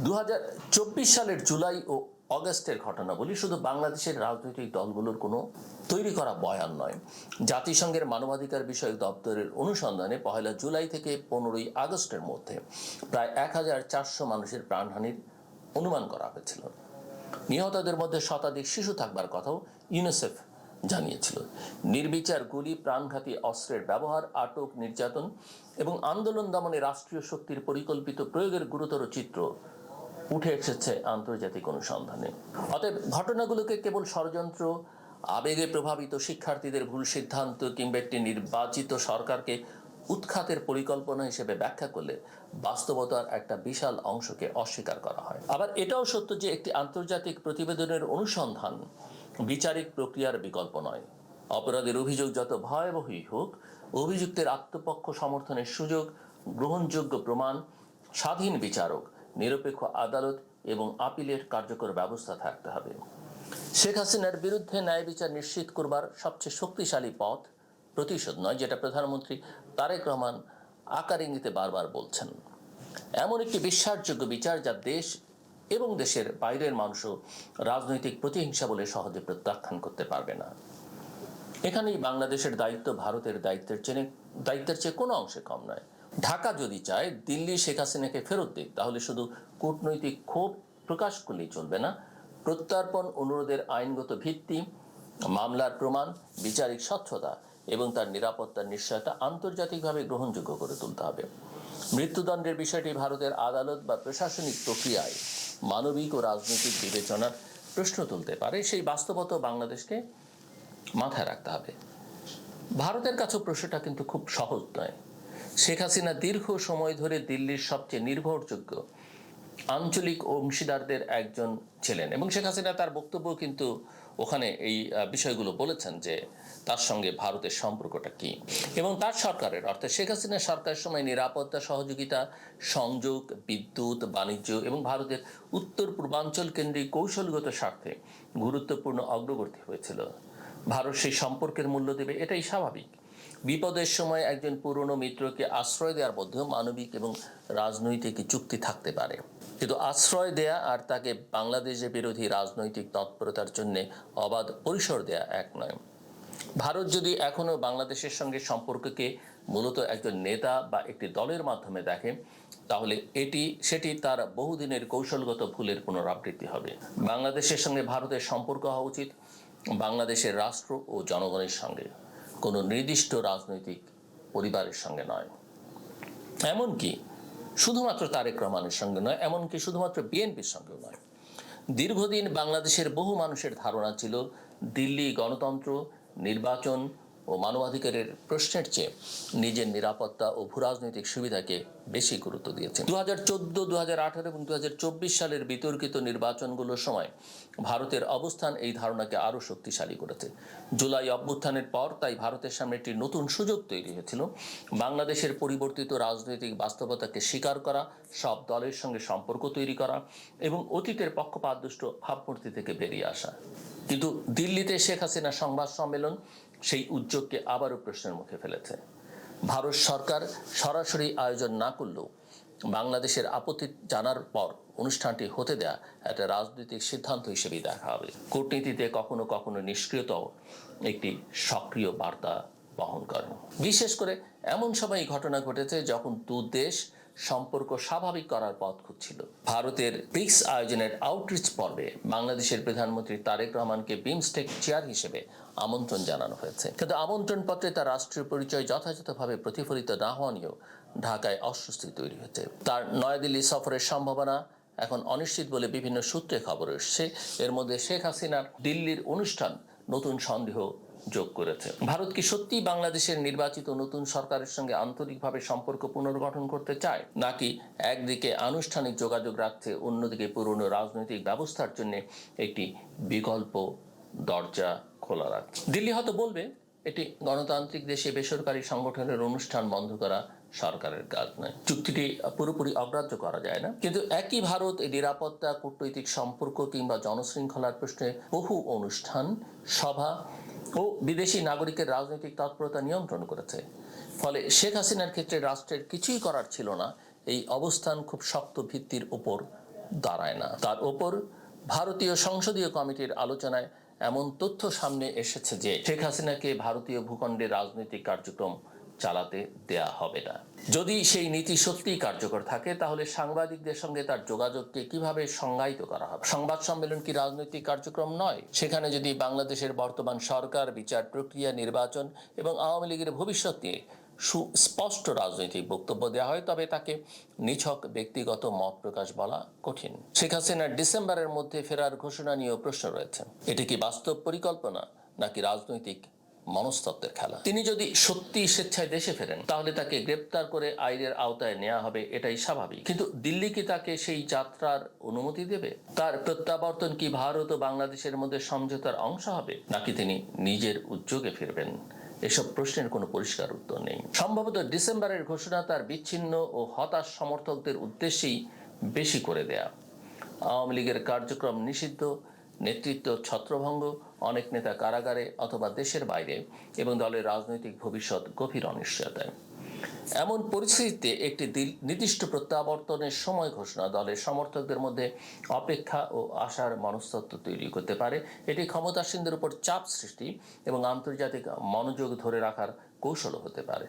2024 সালের জুলাই ও অগস্টের ঘটনা বলি, শুধু বাংলাদেশের রাজনৈতিক দলগুলোর কোনো তৈরি করা বয়ান নয়। জাতিসংঘের মানবাধিকার বিষয়ক দপ্তরের অনুসন্ধানে 1 জুলাই থেকে 15 আগস্টের মধ্যে প্রায় 1400 মানুষের প্রাণহানির অনুমান করা হয়েছিল। নিহতদের মধ্যে শতাধিক শিশু থাকবার কথাও ইউনিসেফ জানিয়েছিল। নির্বিচার গুলি, প্রাণঘাতী অস্ত্রের ব্যবহার, আটক, নির্যাতন এবং আন্দোলন দমনে রাষ্ট্রীয় শক্তির পরিকল্পিত প্রয়োগের গুরুতর চিত্র উঠে এসেছে আন্তর্জাতিক অনুসন্ধানে। অতএব ঘটনাগুলোকে কেবল ষড়যন্ত্র, আবেগে প্রভাবিত শিক্ষার্থীদের ভুল সিদ্ধান্ত কিংবা একটি নির্বাচিত সরকারকে উৎখাতের পরিকল্পনা হিসেবে ব্যাখ্যা করলে বাস্তবতার একটা বিশাল অংশকে অস্বীকার করা হয়। আবার এটাও সত্য যে একটি আন্তর্জাতিক প্রতিবেদনের অনুসন্ধান বিচারিক প্রক্রিয়ার বিকল্প নয়। অপরাধের অভিযোগ যত ভয়াবহই হোক, অভিযুক্তের আত্মপক্ষ সমর্থনের সুযোগ, গ্রহণযোগ্য প্রমাণ, স্বাধীন বিচারক, নিরপেক্ষ আদালত এবং আপিলের কার্যকর ব্যবস্থা থাকতে হবে। শেখ হাসিনার বিরুদ্ধে ন্যায় বিচার নিশ্চিত করবার সবচেয়ে শক্তিশালী পথ প্রতিশোধ নয়, যেটা প্রধানমন্ত্রী তারেক রহমান আকার ইঙ্গিতে বারবার বলছেন। এমন একটি বিশ্বাসযোগ্য বিচার যা দেশ এবং দেশের বাইরের মানুষও রাজনৈতিক প্রতিহিংসা বলে সহজে প্রত্যাখ্যান করতে পারবে না। এখানেই বাংলাদেশের দায়িত্ব ভারতের দায়িত্বের চেয়ে কোনো অংশে কম নয়। ঢাকা যদি চায় দিল্লি শেখ হাসিনাকে ফেরত দিক, তাহলে শুধু কূটনৈতিক ক্ষোভ প্রকাশ করলেই চলবে না। প্রত্যর্পণ অনুরোধের আইনগত ভিত্তি, মামলার প্রমাণ, বিচারিক স্বচ্ছতা এবং তার নিরাপত্তার নিশ্চয়তা আন্তর্জাতিকভাবে গ্রহণযোগ্য করে তুলতে হবে। মৃত্যুদণ্ডের বিষয়টি ভারতের আদালত বা প্রশাসনিক প্রক্রিয়ায় মানবিক ও রাজনৈতিক বিবেচনার প্রশ্ন তুলতে পারে। সেই বাস্তবতা বাংলাদেশকে মাথায় রাখতে হবে। ভারতের কাছেও প্রশ্নটা কিন্তু খুব সহজ নয়। শেখ হাসিনা দীর্ঘ সময় ধরে দিল্লির সবচেয়ে নির্ভরযোগ্য আঞ্চলিক অংশীদারদের একজন ছিলেন এবং শেখ হাসিনা তার বক্তব্য কিন্তু ওখানে এই বিষয়গুলো বলেছেন যে তার সঙ্গে ভারতের সম্পর্কটা কি, এবং তার সরকারের অর্থাৎ শেখ হাসিনার সরকারের সময় নিরাপত্তা সহযোগিতা, সংযোগ, বিদ্যুৎ, বাণিজ্য এবং ভারতের উত্তর পূর্বাঞ্চল কেন্দ্রিক কৌশলগত স্বার্থে গুরুত্বপূর্ণ অগ্রগতি হয়েছিল। ভারত সেই সম্পর্কের মূল্য দেবে, এটাই স্বাভাবিক। বিপদের সময় একজন পুরনো মিত্রকে আশ্রয় দেওয়ার মধ্যেও মানবিক এবং রাজনৈতিক চুক্তি থাকতে পারে, কিন্তু আশ্রয় দেয়া আর তাকে বাংলাদেশের বিরোধী রাজনৈতিক তৎপরতার জন্য অবাধ পরিসর দেয়া এক নয়। ভারত যদি এখনো বাংলাদেশের সঙ্গে সম্পর্ককে মূলত একজন নেতা বা একটি দলের মাধ্যমে দেখে, তাহলে সেটি তার বহুদিনের কৌশলগত ভুলের পুনরাবৃত্তি হবে। বাংলাদেশের সঙ্গে ভারতের সম্পর্ক হওয়া উচিত বাংলাদেশের রাষ্ট্র ও জনগণের সঙ্গে, কোনো নির্দিষ্ট রাজনৈতিক পরিবারের সঙ্গে নয়। এমনকি শুধুমাত্র তারেক রহমানের সঙ্গে নয়, এমনকি শুধুমাত্র বিএনপির সঙ্গেও নয়। দীর্ঘদিন বাংলাদেশের বহু মানুষের ধারণা ছিল দিল্লি গণতন্ত্র, নির্বাচন ও মানবাধিকারের প্রশ্নের চেয়ে নিজের নিরাপত্তা ও ভূরাজনৈতিক সুবিধাকে বেশি গুরুত্ব দিয়েছে। 2014, 2018 এবং 2024 সালের বিতর্কিত নির্বাচনগুলোর সময় ভারতের অবস্থান এই ধারণাকে আরও শক্তিশালী করেছে। জুলাই অভ্যুত্থানের পর তাই ভারতের সামনে একটি নতুন সুযোগ তৈরি হয়েছিল বাংলাদেশের পরিবর্তিত রাজনৈতিক বাস্তবতাকে স্বীকার করা, সব দলের সঙ্গে সম্পর্ক তৈরি করা এবং অতীতের পক্ষপাতদুষ্ট ভাবমূর্তি থেকে বেরিয়ে আসা। কিন্তু দিল্লিতে শেখ হাসিনা সংবাদ সম্মেলন সেই উদ্যোগকে আবারও প্রশ্নের মুখে ফেলেছে। ভারত সরকার সরাসরি আয়োজন না করলেও বাংলাদেশের আপত্তি জানার পর অনুষ্ঠানটি হতে দেয়া একটা রাজনৈতিক সিদ্ধান্ত হিসেবেই দেখা হবে। কূটনীতিতে কখনো কখনো নিষ্ক্রিয়তাও একটি সক্রিয় বার্তা বহন করে। বিশেষ করে এমন সময় ঘটনা ঘটেছে যখন দু দেশ সম্পর্ক স্বাভাবিক করার পথ খুঁজছিল। ভারতের ব্রিক্স আয়োজনের আউটরিচ পর্বে বাংলাদেশের প্রধানমন্ত্রী তারেক রহমানকে বিমস্টেক চেয়ার হিসেবে আমন্ত্রণ জানানো হয়েছে, কিন্তু আমন্ত্রণ পত্রে তার রাষ্ট্রীয় পরিচয় যথাযথভাবে প্রতিফলিত না হওয়া নিয়েও ঢাকায় অস্বস্তি তৈরি হয়েছে। তার নয়াদিল্লি সফরের সম্ভাবনা এখন অনিশ্চিত বলে বিভিন্ন সূত্রে খবর এসছে। এর মধ্যে শেখ হাসিনার দিল্লির অনুষ্ঠান নতুন সন্দেহ যোগ করেছে। ভারত কি সত্যিই বাংলাদেশের নির্বাচিত নতুন সরকারের সঙ্গে আন্তরিকভাবে সম্পর্ক পুনর্গঠন করতে চায়, নাকি একদিকে আনুষ্ঠানিক যোগাযোগ রাখছে, অন্যদিকে পুরনো রাজনৈতিক ব্যবস্থার জন্য একটি বিকল্প দরজা খোলা রাখছে? দিল্লি হয়তো বলবে এটি গণতান্ত্রিক দেশে বেসরকারি সংগঠনের অনুষ্ঠান বন্ধ করা সরকারের কাজ নয়, চুক্তিটি পুরোপুরি অগ্রাহ্য করা যায় না। কিন্তু একই ভারত এই নিরাপত্তা, কূটনৈতিক সম্পর্ক কিংবা জনশৃঙ্খলার প্রশ্নে বহু অনুষ্ঠান, সভা ও বিদেশি নাগরিকের রাজনৈতিক তৎপরতা নিয়ন্ত্রণ করেছে। ফলে শেখ হাসিনার ক্ষেত্রে রাষ্ট্রের কিছুই করার ছিল না এই অবস্থান খুব শক্ত ভিত্তির উপর দাঁড়ায় না। তার ওপর ভারতীয় সংসদীয় কমিটির আলোচনায় এমন তথ্য সামনে এসেছে যে শেখ হাসিনাকে ভারতীয় ভূখণ্ডে রাজনৈতিক কার্যক্রম চালাতে দেয়া হবে না। যদি সেই নীতি সত্যিই কার্যকর থাকে তাহলে সাংবাদিকদের সঙ্গে তার যোগাযোগকে কিভাবে সংজ্ঞায়িত করা হবে? সংবাদ সম্মেলন কি রাজনৈতিক কার্যক্রম নয়? সেখানে যদি বাংলাদেশের বর্তমান সরকার, বিচার প্রক্রিয়া, নির্বাচন এবং আওয়ামী লীগের ভবিষ্যৎ নিয়ে সুস্পষ্ট রাজনৈতিক বক্তব্য দেওয়া হয় তবে তাকে নিছক ব্যক্তিগত মত প্রকাশ বলা কঠিন। শেখ হাসিনার ডিসেম্বরের মধ্যে ফেরার ঘোষণা নিয়েও প্রশ্ন রয়েছে। এটি কি বাস্তব পরিকল্পনা নাকি রাজনৈতিক মনস্তত্ত্বের খেলা? তিনি যদি সত্যি স্বেচ্ছায় দেশে ফেরেন তাহলে তাকে গ্রেপ্তার করে আইনের আওতায় নেওয়া হবে, এটাই স্বাভাবিক। কিন্তু দিল্লি কি তাকে সেই যাত্রার অনুমতি দেবে? তার প্রত্যাবর্তন কি ভারত ও বাংলাদেশের মধ্যে সমঝোতার অংশ হবে নাকি তিনি নিজের উদ্যোগে ফিরবেন? এসব প্রশ্নের কোনো পরিষ্কার উত্তর নেই। সম্ভবত ডিসেম্বরের ঘোষণা তার বিচ্ছিন্ন ও হতাশ সমর্থকদের উদ্দেশ্যেই বেশি করে দেয়া। আওয়ামী লীগের কার্যক্রম নিষিদ্ধ, নেতৃত্ব ছত্রভঙ্গ, অনেক নেতা কারাগারে অথবা দেশের বাইরে এবং দলের রাজনৈতিক ভবিষ্যৎ গভীর অনিশ্চয়তায়। এমন পরিস্থিতিতে একটি নির্দিষ্ট প্রত্যাবর্তনের সময় ঘোষণা দলের সমর্থকদের মধ্যে অপেক্ষা ও আশার মনস্তত্ত্ব তৈরি করতে পারে। এটি ক্ষমতাসীনদের উপর চাপ সৃষ্টি এবং আন্তর্জাতিক মনোযোগ ধরে রাখার কৌশলও হতে পারে।